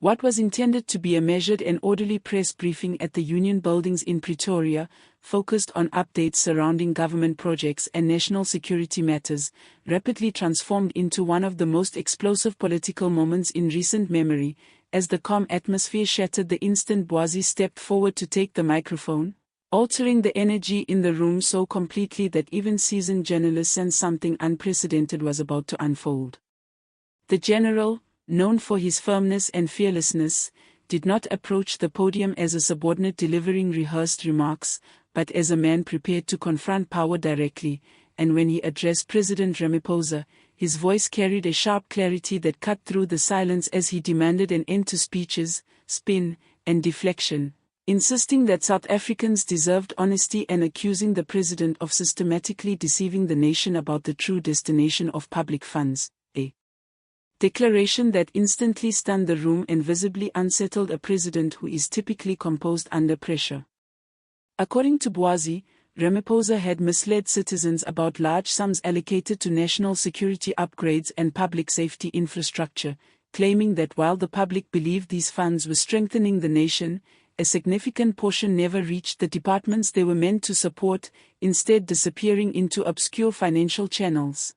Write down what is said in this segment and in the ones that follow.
What was intended to be a measured and orderly press briefing at the Union Buildings in Pretoria, focused on updates surrounding government projects and national security matters, rapidly transformed into one of the most explosive political moments in recent memory. As the calm atmosphere shattered the instant Mkhwanazi stepped forward to take the microphone, altering the energy in the room so completely that even seasoned journalists sensed something unprecedented was about to unfold. The general, known for his firmness and fearlessness, did not approach the podium as a subordinate delivering rehearsed remarks, but as a man prepared to confront power directly, and when he addressed President Ramaphosa, his voice carried a sharp clarity that cut through the silence as he demanded an end to speeches, spin, and deflection, insisting that South Africans deserved honesty and accusing the president of systematically deceiving the nation about the true destination of public funds. A declaration that instantly stunned the room and visibly unsettled a president who is typically composed under pressure. According to Mkhwanazi, Ramaphosa had misled citizens about large sums allocated to national security upgrades and public safety infrastructure, claiming that while the public believed these funds were strengthening the nation, a significant portion never reached the departments they were meant to support, instead disappearing into obscure financial channels.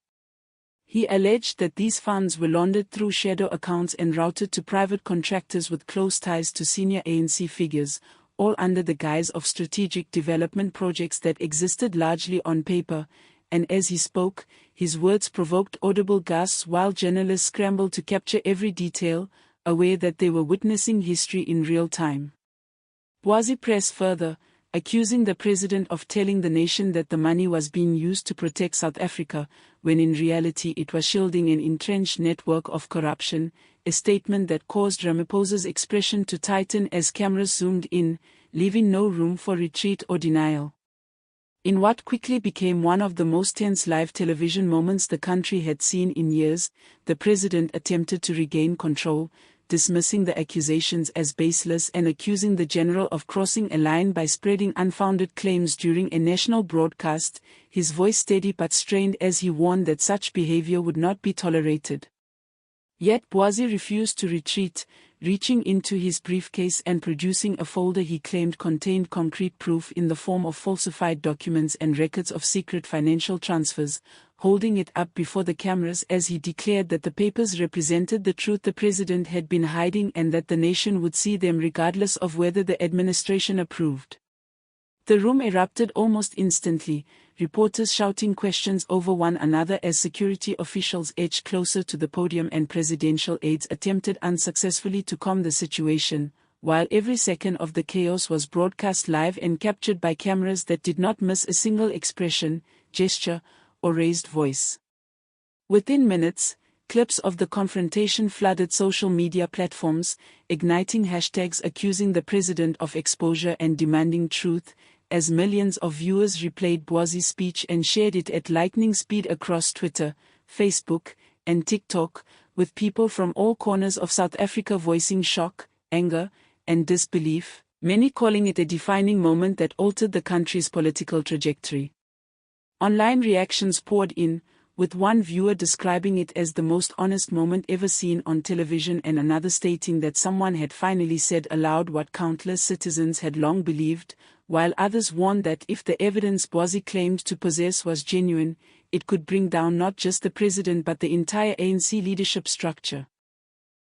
He alleged that these funds were laundered through shadow accounts and routed to private contractors with close ties to senior ANC figures, all under the guise of strategic development projects that existed largely on paper, and as he spoke, his words provoked audible gasps while journalists scrambled to capture every detail, aware that they were witnessing history in real time. Mkhwanazi pressed further, accusing the president of telling the nation that the money was being used to protect South Africa, when in reality it was shielding an entrenched network of corruption, a statement that caused Ramaphosa's expression to tighten as cameras zoomed in, leaving no room for retreat or denial. In what quickly became one of the most tense live television moments the country had seen in years, the president attempted to regain control, dismissing the accusations as baseless and accusing the general of crossing a line by spreading unfounded claims during a national broadcast, his voice steady but strained as he warned that such behavior would not be tolerated. Yet Mkhwanazi refused to retreat, reaching into his briefcase and producing a folder he claimed contained concrete proof in the form of falsified documents and records of secret financial transfers, holding it up before the cameras as he declared that the papers represented the truth the president had been hiding and that the nation would see them regardless of whether the administration approved. The room erupted almost instantly, reporters shouting questions over one another as security officials edged closer to the podium and presidential aides attempted unsuccessfully to calm the situation, while every second of the chaos was broadcast live and captured by cameras that did not miss a single expression, gesture, or raised voice. Within minutes, clips of the confrontation flooded social media platforms, igniting hashtags accusing the president of exposure and demanding truth, as millions of viewers replayed Mkhwanazi's speech and shared it at lightning speed across Twitter, Facebook, and TikTok, with people from all corners of South Africa voicing shock, anger, and disbelief, many calling it a defining moment that altered the country's political trajectory. Online reactions poured in, with one viewer describing it as the most honest moment ever seen on television and another stating that someone had finally said aloud what countless citizens had long believed, while others warned that if the evidence Mkhwanazi claimed to possess was genuine, it could bring down not just the president but the entire ANC leadership structure.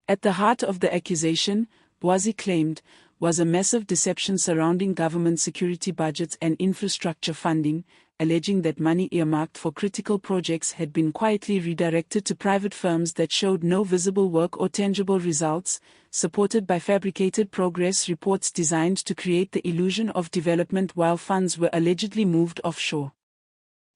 At the heart of the accusation, Mkhwanazi claimed, was a massive deception surrounding government security budgets and infrastructure funding, alleging that money earmarked for critical projects had been quietly redirected to private firms that showed no visible work or tangible results, supported by fabricated progress reports designed to create the illusion of development while funds were allegedly moved offshore.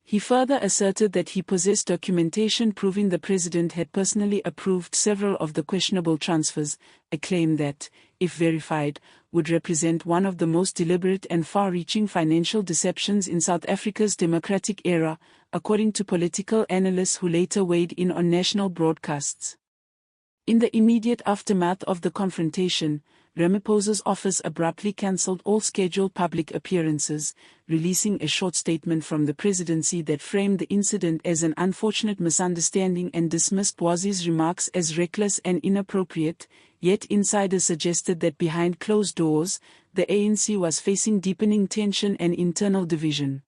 He further asserted that he possessed documentation proving the president had personally approved several of the questionable transfers, a claim that, if verified, would represent one of the most deliberate and far-reaching financial deceptions in South Africa's democratic era, according to political analysts who later weighed in on national broadcasts. In the immediate aftermath of the confrontation, Ramaphosa's office abruptly cancelled all scheduled public appearances, releasing a short statement from the presidency that framed the incident as an unfortunate misunderstanding and dismissed Mkhwanazi's remarks as reckless and inappropriate, yet insiders suggested that behind closed doors, the ANC was facing deepening tension and internal division.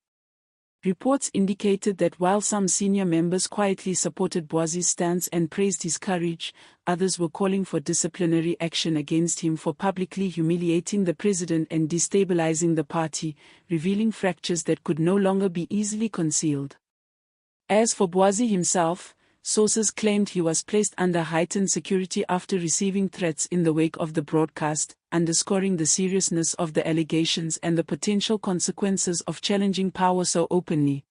Reports indicated that while some senior members quietly supported Bwazi's stance and praised his courage, others were calling for disciplinary action against him for publicly humiliating the president and destabilizing the party, revealing fractures that could no longer be easily concealed. As for Bwazi himself, sources claimed he was placed under heightened security after receiving threats in the wake of the broadcast, underscoring the seriousness of the allegations and the potential consequences of challenging power so openly.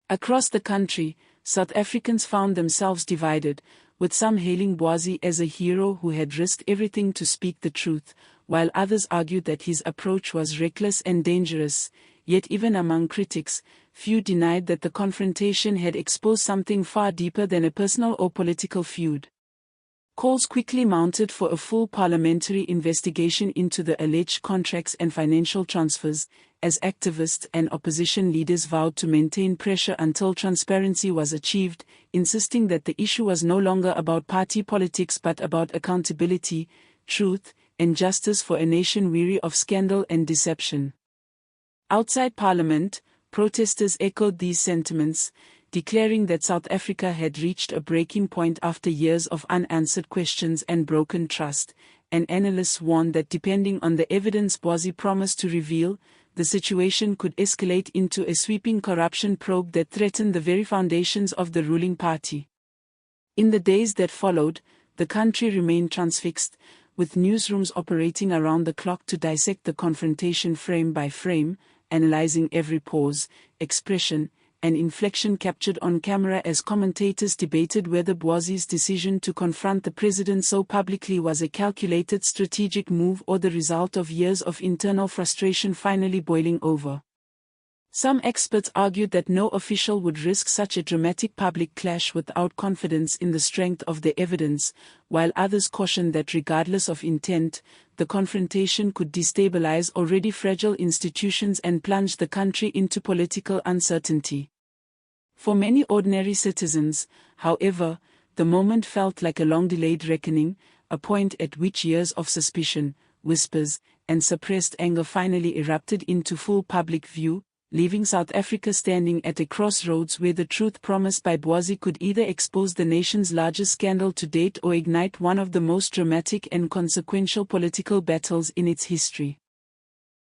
Across the country, South Africans found themselves divided, with some hailing Bwazi as a hero who had risked everything to speak the truth, while others argued that his approach was reckless and dangerous. Yet even among critics, few denied that the confrontation had exposed something far deeper than a personal or political feud. Calls quickly mounted for a full parliamentary investigation into the alleged contracts and financial transfers, as activists and opposition leaders vowed to maintain pressure until transparency was achieved, insisting that the issue was no longer about party politics but about accountability, truth, and justice for a nation weary of scandal and deception. Outside Parliament, protesters echoed these sentiments, declaring that South Africa had reached a breaking point after years of unanswered questions and broken trust, and analysts warned that depending on the evidence Bwazi promised to reveal, the situation could escalate into a sweeping corruption probe that threatened the very foundations of the ruling party. In the days that followed, the country remained transfixed, with newsrooms operating around the clock to dissect the confrontation frame by frame, analyzing every pause, expression, and inflection captured on camera as commentators debated whether Bwazi's decision to confront the president so publicly was a calculated strategic move or the result of years of internal frustration finally boiling over. Some experts argued that no official would risk such a dramatic public clash without confidence in the strength of the evidence, while others cautioned that regardless of intent, the confrontation could destabilize already fragile institutions and plunge the country into political uncertainty. For many ordinary citizens, however, the moment felt like a long-delayed reckoning, a point at which years of suspicion, whispers, and suppressed anger finally erupted into full public view, leaving South Africa standing at a crossroads where the truth promised by Bwazi could either expose the nation's largest scandal to date or ignite one of the most dramatic and consequential political battles in its history.